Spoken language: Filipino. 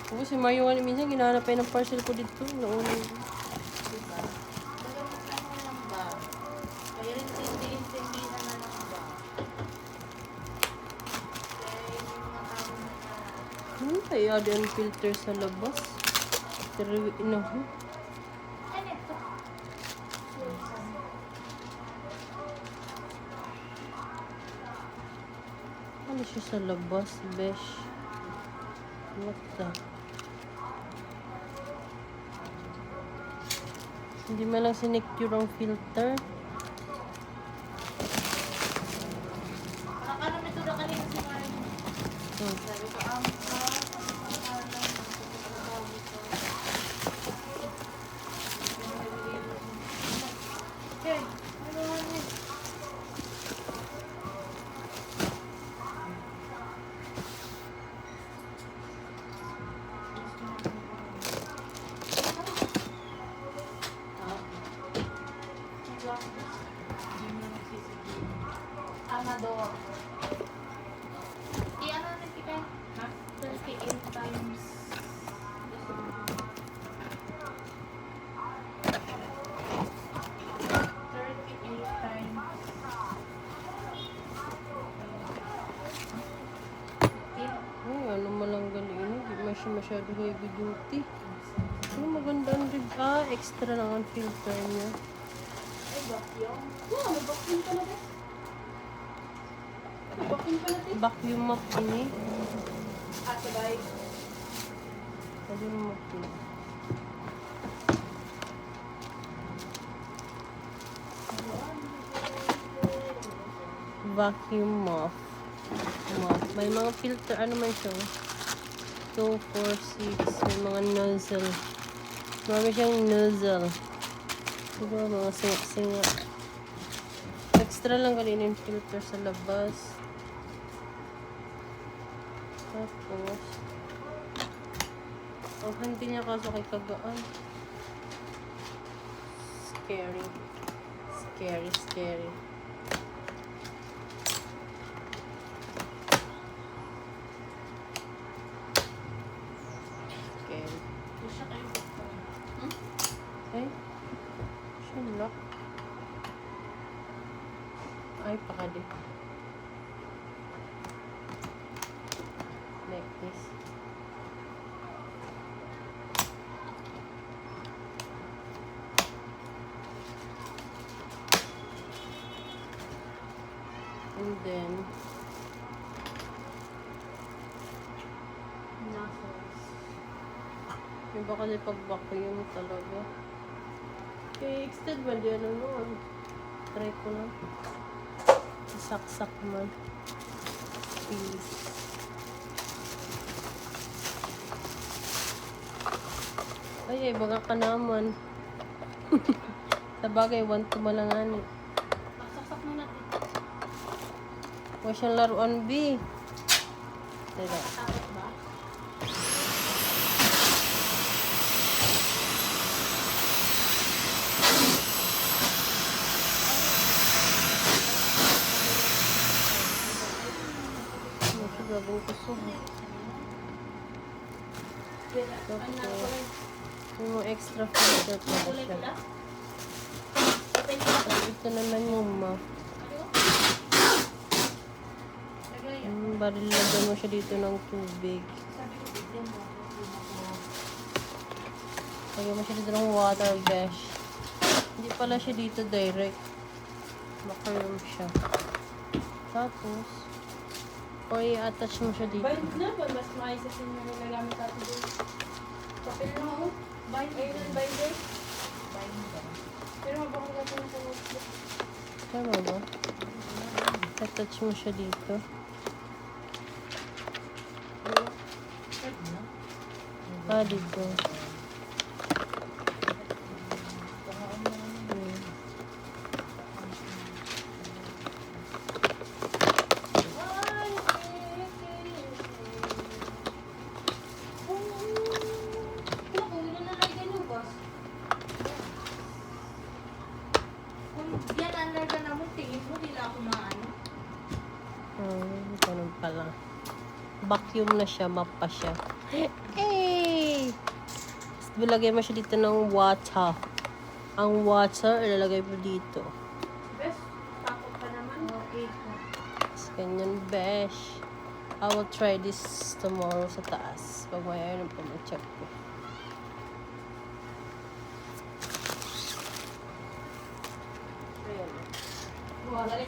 Oo, si Mario nga minsan ginahanap pa ng parcel ko dito. Nauna. Diba? Dagamot ano lang ba? Kaya rin intindihan na lang ba? Kaya yung mga tao na Ano kaya ang filter sa labas? Pero ino. ano ito? Ano siya sa labas? Besh. What the? Hindi man lang sinecure ang filter. Ano nito na kanina si Mario? Sabi ko, okay, ano nga Amador. Ano na kita? Ha? 38 times. 38 times. Ay, ano malang galing. Hindi man siya masyado heavy duty. Ano maganda ang rib. Extra lang ang filter niya. Ay, vacuum. Wow, may vacuum talaga. May vacuum pala din. Vacuum mop ini. Sabay. Vacuum mop ini. Vacuum mop. May mga filter. Ano man siya? 2, 4, 6. May mga nozzle. Marami siyang nozzle. Diba, mga singa-singa. Extra lang kanina yung filter sa labas. Tapos, ang handi niya kaso kay kagaan. Scary. Scary, scary. Scary. Siya kayo. Ay, siya lock. Ay, pakadi. Like this. And then, Nozzles. yung baka na pag-vacuum talaga. Okay, extend man di ano noon. Try ko lang. Saksak man. Peace. Ay, baga ka naman. Sa bagay, 1 to malangani. Saksak mo natin. Huwag siyang laruan, B. Teka. Takot ba? Ano siya gagawin ko so? Kulay Yung mga extra filter pa siya. pula? Ito naman yung barilagyan mo siya dito ng tubig. Lagyan mo siya dito ng water, besh. Hindi pala siya dito direct. Makaroon siya. Tapos, o i-attach mo siya dito. Bind na ba? Mas maayos sa inyo yung nagamit natin doon. Papel na ako. Bind. Ayun ang binder. Bind ba? Pero mabakang gata na sa notebook. Tama ba? Attach mo siya dito. Dito. Yan, underga na mo, tingin mo, di na ako maano. Ganun pala. Vacuum na siya, map pa siya. Eh! ilagay mo siya dito ng water. Ang water, ilalagay mo dito. Best, takot ka naman. Okay po. Tapos ganyan, besh. I will try this tomorrow sa taas. Pag may iron pa, ma-check ko. Ayan. Wala.